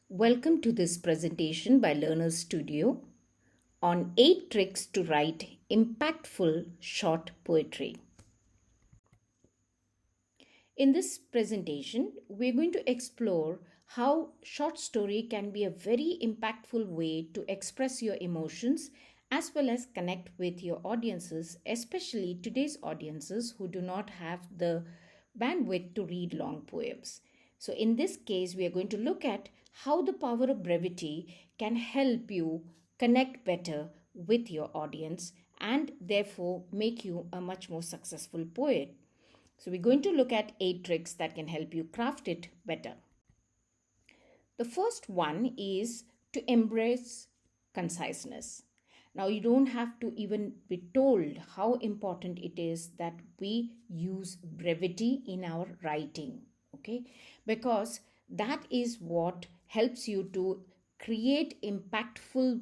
Welcome to this presentation by Learner's Studio on 8 tricks to write impactful short poetry. In this presentation, we're going to explore how short story can be a very impactful way to express your emotions as well as connect with your audiences, especially today's audiences who do not have the bandwidth to read long poems. So, in this case, we are going to look at how the power of brevity can help you connect better with your audience and therefore make you a much more successful poet. So, we're going to look at 8 tricks that can help you craft it better. The first one is to embrace conciseness. Now, you don't have to even be told how important it is that we use brevity in our writing, okay? Because that is what helps you to create impactful,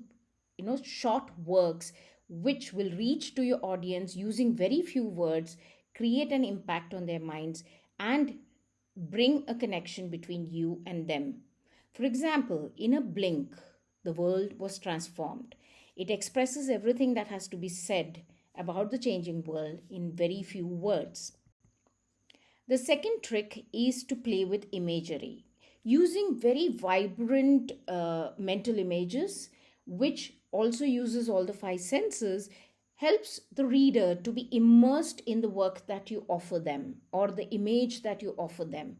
short works which will reach to your audience using very few words, create an impact on their minds, and bring a connection between you and them. For example, in a blink, the world was transformed. It expresses everything that has to be said about the changing world in very few words. The second trick is to play with imagery, using very vibrant mental images, which also uses all the five senses, helps the reader to be immersed in the work that you offer them or the image that you offer them.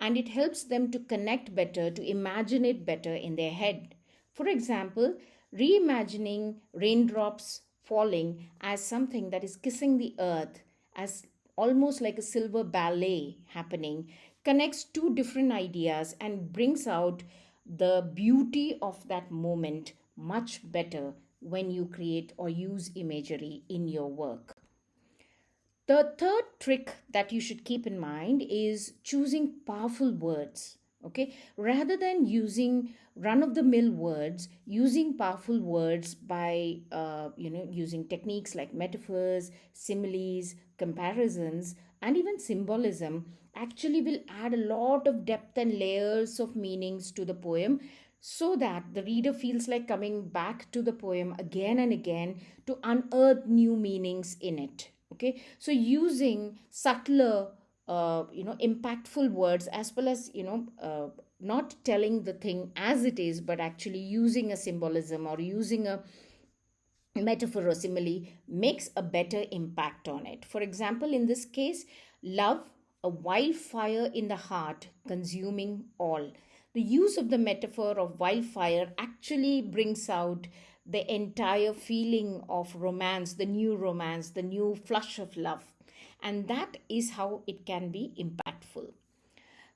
And it helps them to connect better, to imagine it better in their head. For example, reimagining raindrops falling as something that is kissing the earth, as almost like a silver ballet happening, connects two different ideas and brings out the beauty of that moment much better when you create or use imagery in your work. The third trick that you should keep in mind is choosing powerful words. Okay, rather than using run of the mill words, using powerful words by using techniques like metaphors, similes, comparisons, and even symbolism actually will add a lot of depth and layers of meanings to the poem, so that the reader feels like coming back to the poem again and again to unearth new meanings in it. Okay, so using subtler impactful words, as well as not telling the thing as it is, but actually using a symbolism or using a metaphor or simile, makes a better impact on it. For example, in this case, love, a wildfire in the heart, consuming all. The use of the metaphor of wildfire actually brings out the entire feeling of romance, the new flush of love. And that is how it can be impactful.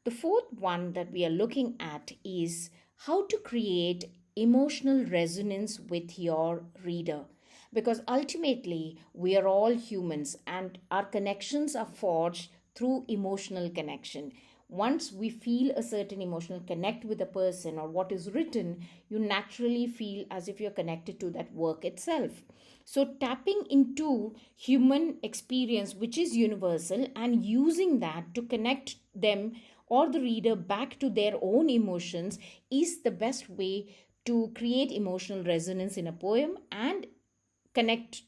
The fourth one that we are looking at is how to create emotional resonance with your reader. Because ultimately, we are all humans and our connections are forged through emotional connection. Once we feel a certain emotional connect with a person or what is written, you naturally feel as if you're connected to that work itself. So, tapping into human experience, which is universal, and using that to connect them or the reader back to their own emotions is the best way to create emotional resonance in a poem and connect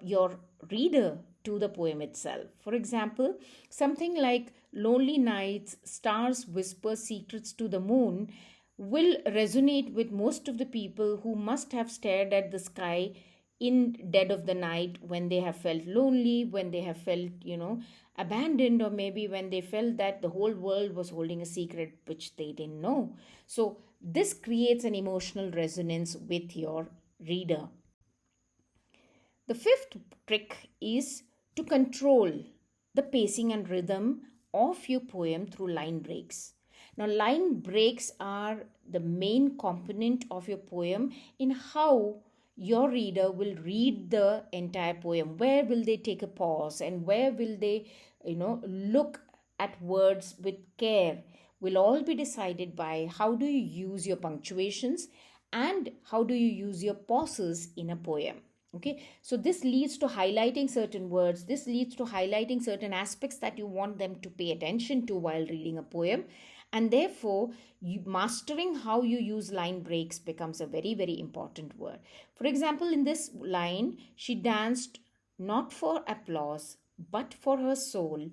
your reader to the poem itself. For example, something like lonely nights, stars whisper secrets to the moon will resonate with most of the people who must have stared at the sky in dead of the night when they have felt lonely, when they have felt abandoned, or maybe when they felt that the whole world was holding a secret which they didn't know. So this creates an emotional resonance with your reader. The fifth trick is to control the pacing and rhythm of your poem through line breaks. Now, line breaks are the main component of your poem in how your reader will read the entire poem. Where will they take a pause and where will they, look at words with care will all be decided by how do you use your punctuations and how do you use your pauses in a poem. Okay, so this leads to highlighting certain words, this leads to highlighting certain aspects that you want them to pay attention to while reading a poem, And therefore, mastering how you use line breaks becomes a very, very important word. For example, in this line, she danced not for applause, but for her soul,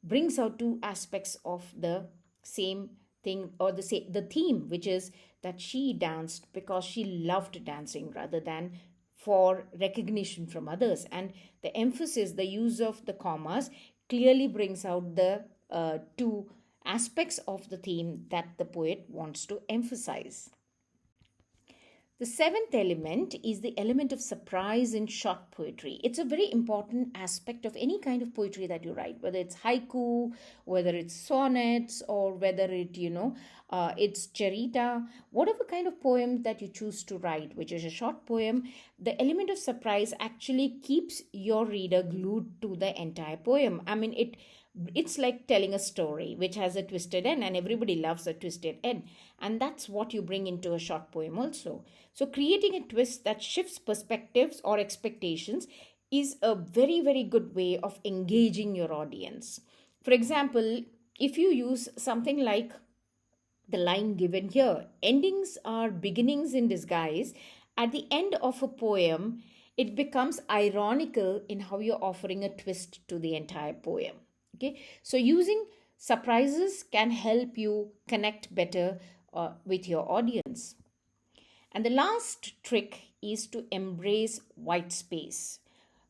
brings out two aspects of the same thing, or the theme, which is that she danced because she loved dancing rather than for recognition from others. And the emphasis, the use of the commas, clearly brings out the two aspects of the theme that the poet wants to emphasize. The seventh element is the element of surprise in short poetry. It's a very important aspect of any kind of poetry that you write, whether it's haiku, whether it's sonnets, or whether it's charita, whatever kind of poem that you choose to write, which is a short poem. The element of surprise actually keeps your reader glued to the entire poem. I mean, it's like telling a story which has a twisted end, and everybody loves a twisted end, and that's what you bring into a short poem also. So creating a twist that shifts perspectives or expectations is a very, very good way of engaging your audience. For example, if you use something like the line given here, endings are beginnings in disguise. At the end of a poem, it becomes ironical in how you're offering a twist to the entire poem. Okay, so using surprises can help you connect better with your audience. And the last trick is to embrace white space.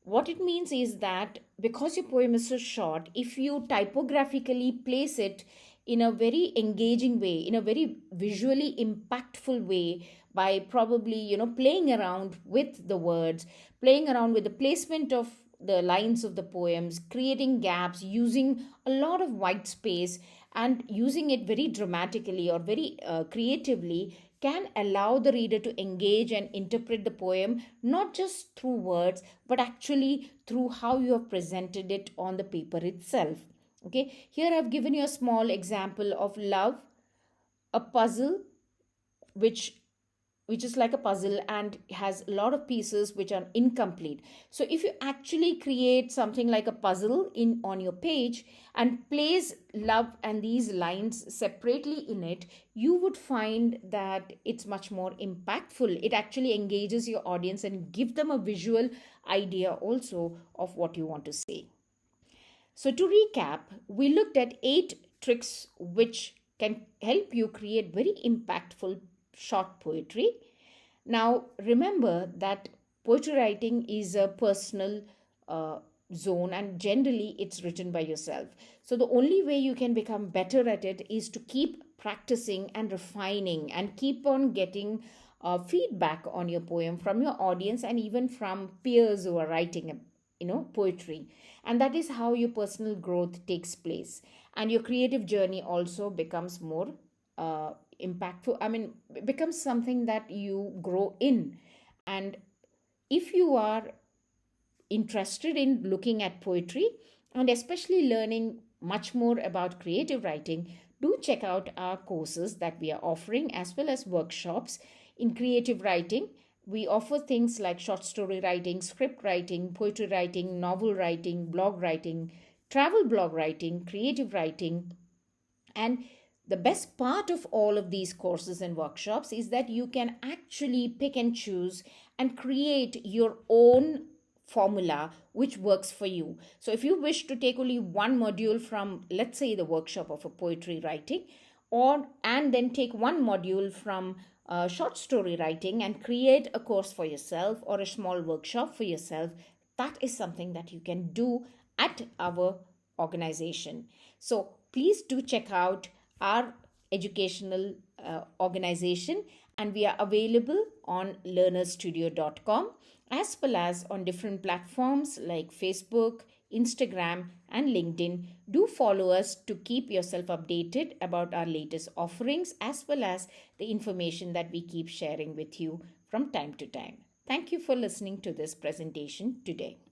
What it means is that because your poem is so short, if you typographically place it in a very engaging way, in a very visually impactful way, by probably playing around with the words, playing around with the placement of the lines of the poems, creating gaps, using a lot of white space, and using it very dramatically or very creatively, can allow the reader to engage and interpret the poem not just through words, but actually through how you have presented it on the paper itself. Okay, here I've given you a small example of love, a puzzle, which is like a puzzle and has a lot of pieces which are incomplete. So if you actually create something like a puzzle in on your page and place love and these lines separately in it, you would find that it's much more impactful. It actually engages your audience and give them a visual idea also of what you want to say. So, to recap, we looked at 8 tricks which can help you create very impactful short poetry. Now, remember that poetry writing is a personal uh, zone, and generally it's written by yourself. So, the only way you can become better at it is to keep practicing and refining and keep on getting feedback on your poem from your audience and even from peers who are writing poetry. And that is how your personal growth takes place, and your creative journey also becomes more impactful. I mean, becomes something that you grow in. And if you are interested in looking at poetry and especially learning much more about creative writing, do check out our courses that we are offering as well as workshops in creative writing. We offer things like short story writing, script writing, poetry writing, novel writing, blog writing, travel blog writing, creative writing. And the best part of all of these courses and workshops is that you can actually pick and choose and create your own formula which works for you. So if you wish to take only one module from, let's say, the workshop of a poetry writing, or and then take one module from short story writing and create a course for yourself or a small workshop for yourself, that is something that you can do at our organization. So please do check out our educational organization, and we are available on learnerstudio.com as well as on different platforms like Facebook, Instagram, and LinkedIn. Do follow us to keep yourself updated about our latest offerings as well as the information that we keep sharing with you from time to time. Thank you for listening to this presentation today.